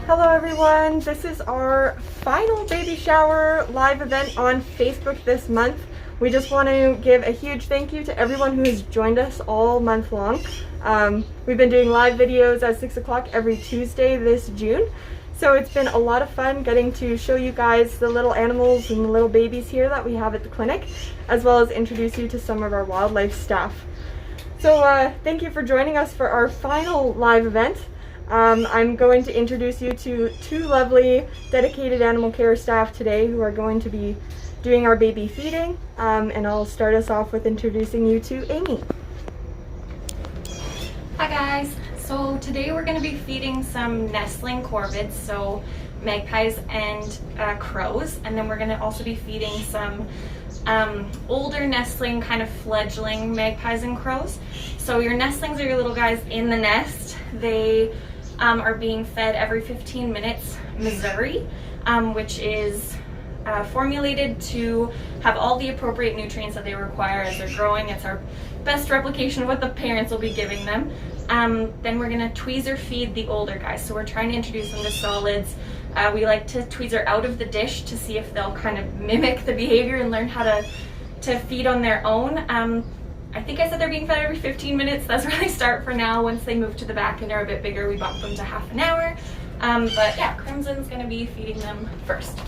Hello everyone, this is our final baby shower live event on Facebook this month. We just want to give a huge thank you to everyone who has joined us all month long. We've been doing live videos at 6 o'clock every Tuesday this June. So it's been a lot of fun getting to show you guys the little animals and the little babies here that we have at the clinic, as well as introduce you to some of our wildlife staff. So thank you for joining us for our final live event. I'm going to introduce you to two lovely dedicated animal care staff today who are going to be doing our baby feeding, and I'll start us off with introducing you to Amy. Hi guys, so today we're going to be feeding some nestling corvids, so magpies and crows, and then we're going to also be feeding some older nestling kind of fledgling magpies and crows. So your nestlings are your little guys in the nest. They are being fed every 15 minutes Missouri, which is formulated to have all the appropriate nutrients that they require as they're growing. It's our best replication of what the parents will be giving them. Then we're going to tweezer feed the older guys. So we're trying to introduce them to solids. We like to tweezer out of the dish to see if they'll kind of mimic the behavior and learn how to feed on their own. I think I said they're being fed every 15 minutes. That's where they start for now. Once they move to the back and are a bit bigger, we bump them to half an hour. But yeah, Crimson's gonna be feeding them first.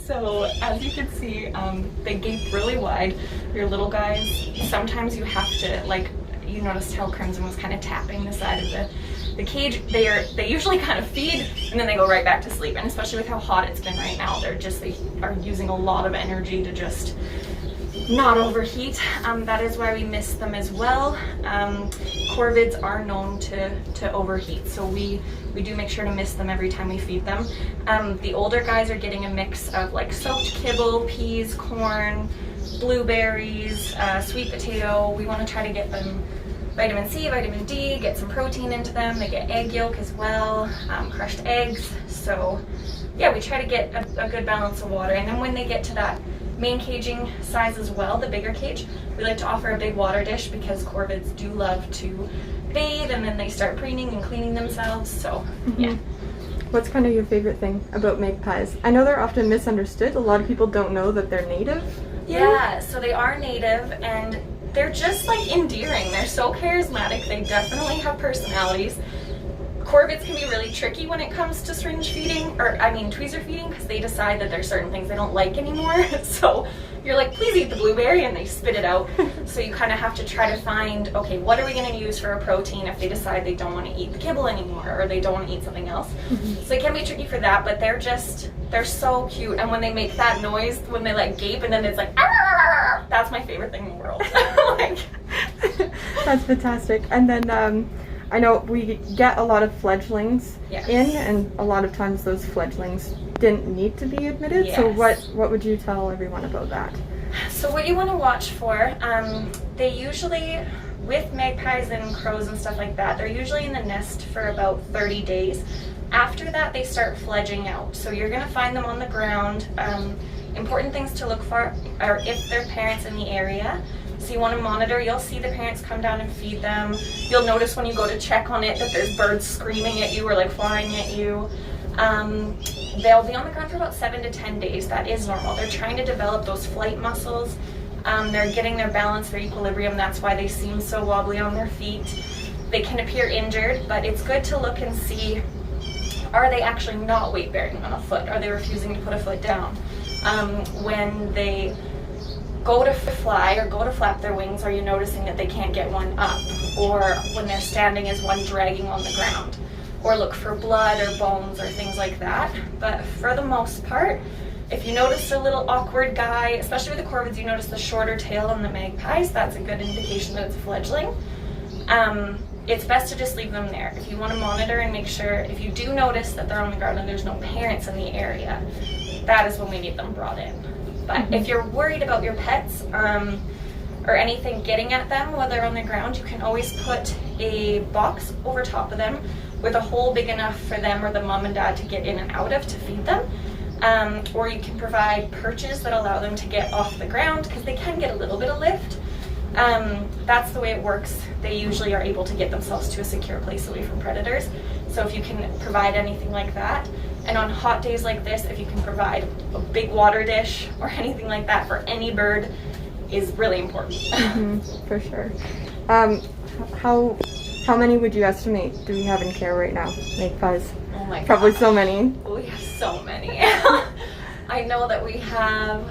So as you can see, they gape really wide. Your little guys, sometimes you have to, like, you noticed how Crimson was kind of tapping the side of the cage. They usually kind of feed and then they go right back to sleep. And especially with how hot it's been right now, they are using a lot of energy to just not overheat. That is why we mist them as well. Corvids are known to overheat, so we do make sure to mist them every time we feed them. The older guys are getting a mix of like soaked kibble, peas, corn, blueberries, sweet potato. We want to try to get them vitamin C, vitamin D, get some protein into them. They get egg yolk as well, crushed eggs. So yeah, we try to get a good balance of water. And then when they get to that main caging size as well, the bigger cage, we like to offer a big water dish because corvids do love to bathe, and then they start preening and cleaning themselves. So yeah. What's kind of your favorite thing about magpies? I know they're often misunderstood. A lot of people don't know that they're native. Yeah, so they are native, and they're just like endearing. They're so charismatic. They definitely have personalities. Corvids can be really tricky when it comes to syringe feeding, or I mean tweezer feeding, because they decide that there's certain things they don't like anymore. So you're like, please eat the blueberry, and they spit it out. So you kind of have to try to find, okay, what are we going to use for a protein if they decide they don't want to eat the kibble anymore, or they don't want to eat something else. So it can be tricky for that, but they're so cute. And when they make that noise, when they like gape, and then it's like, "Arr!" That's my favorite thing in the world. Like, that's fantastic. And then I know we get a lot of fledglings in, and a lot of times those fledglings didn't need to be admitted. So what would you tell everyone about that? So what you want to watch for, they usually, with magpies and crows and stuff like that, they're usually in the nest for about 30 days. After that, they start fledging out. So you're going to find them on the ground. Important things to look for are if their parents in the area. So you want to monitor. You'll see the parents come down and feed them. You'll notice when you go to check on it that there's birds screaming at you or like flying at you. They'll be on the ground for about 7 to 10 days. That is normal. They're trying to develop those flight muscles. They're getting their balance, their equilibrium. That's why they seem so wobbly on their feet. They can appear injured, but it's good to look and see, are they actually not weight bearing on a foot? Are they refusing to put a foot down? When they go to fly or go to flap their wings, are you noticing that they can't get one up? Or when they're standing, is one dragging on the ground? Or look for blood or bones or things like that. But for the most part, if you notice a little awkward guy, especially with the corvids, you notice the shorter tail on the magpies, that's a good indication that it's a fledgling. It's best to just leave them there. If you want to monitor and make sure, if you do notice that they're on the ground and there's no parents in the area, that is when we need them brought in. But if you're worried about your pets or anything getting at them while they're on the ground, you can always put a box over top of them with a hole big enough for them or the mom and dad to get in and out of to feed them. Or you can provide perches that allow them to get off the ground, because they can get a little bit of lift. That's the way it works. They usually are able to get themselves to a secure place away from predators. So if you can provide anything like that, and on hot days like this, if you can provide a big water dish or anything like that for any bird, is really important. For sure. How many would you estimate do we have in care right now? Magpies? Oh my God. Probably so many. We have so many. I know that we have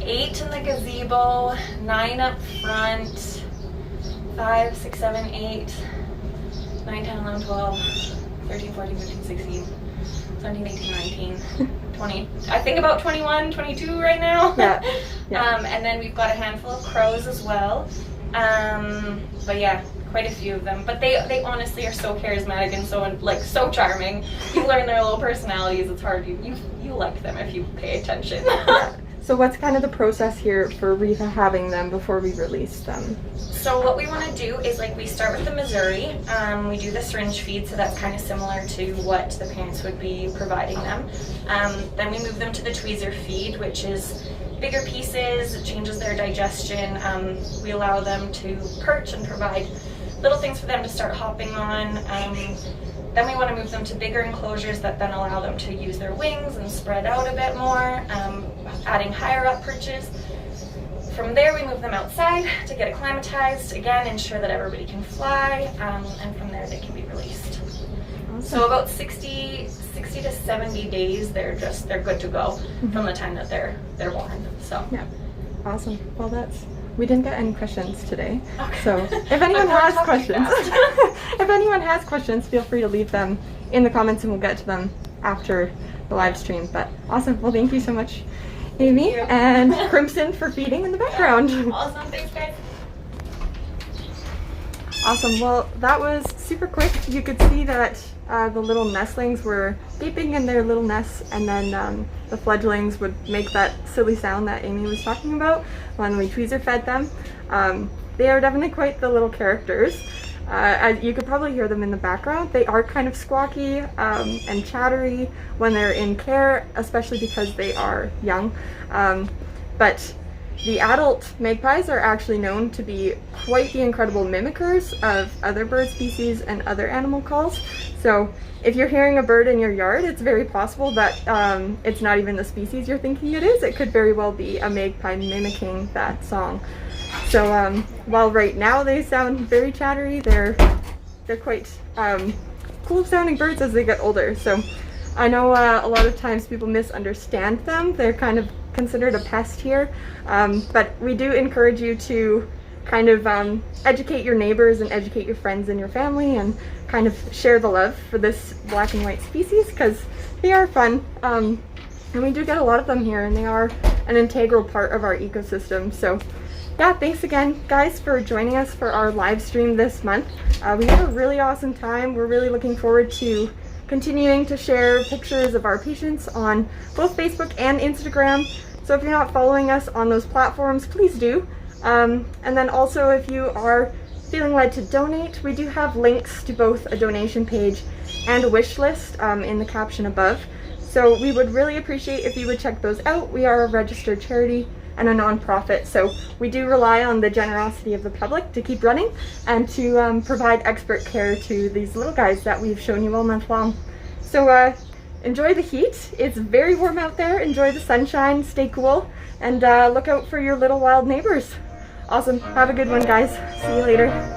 8 in the gazebo, 9 up front, 5, 6, 7, 8, 9, 10, 11, 12, 13, 14, 15, 16, 17, 18, 19, 20. I think about 21, 22 right now. Yeah. And then we've got a handful of crows as well. But yeah, quite a few of them. But they honestly are so charismatic and so charming. You learn their little personalities. It's hard. You like them if you pay attention. So what's kind of the process here for rehabbing them before we release them? So what we want to do is, like, we start with the Missouri. We do the syringe feed, so that's kind of similar to what the parents would be providing them. Then we move them to the tweezer feed, which is bigger pieces. It changes their digestion. We allow them to perch and provide little things for them to start hopping on. Then we want to move them to bigger enclosures that then allow them to use their wings and spread out a bit more, adding higher up perches. From there we move them outside to get acclimatized, again ensure that everybody can fly, and from there they can be released. Awesome. So about 60 to 70 days they're good to go from the time that they're born. So yeah, awesome. Well, we didn't get any questions today. Okay. So if anyone has questions, if anyone has questions, feel free to leave them in the comments and we'll get to them after the live stream. But awesome. Well, thank you so much, Amy you. and Crimson for feeding in the background. Awesome, thanks guys. Awesome, well that was super quick. You could see that the little nestlings were beeping in their little nests, and then the fledglings would make that silly sound that Amy was talking about when we tweezer fed them. They are definitely quite the little characters. You could probably hear them in the background. They are kind of squawky and chattery when they're in care, especially because they are young. But the adult magpies are actually known to be quite the incredible mimickers of other bird species and other animal calls. So if you're hearing a bird in your yard, it's very possible that it's not even the species you're thinking it is. It could very well be a magpie mimicking that song. So while right now they sound very chattery, they're quite cool sounding birds as they get older. So I know a lot of times people misunderstand them. They're kind of considered a pest here, but we do encourage you to kind of educate your neighbors and educate your friends and your family, and kind of share the love for this black and white species, because they are fun, and we do get a lot of them here, and they are an integral part of our ecosystem. So yeah, thanks again guys for joining us for our live stream this month. We had a really awesome time. We're really looking forward to continuing to share pictures of our patients on both Facebook and Instagram. So if you're not following us on those platforms, please do. And then also, if you are feeling led to donate, we do have links to both a donation page and a wish list in the caption above. So we would really appreciate if you would check those out. We are a registered charity and a non-profit, so we do rely on the generosity of the public to keep running and to provide expert care to these little guys that we've shown you all month long. So enjoy the heat. It's very warm out there. Enjoy the sunshine, stay cool, and look out for your little wild neighbors. Awesome. Have a good one, guys. See you later.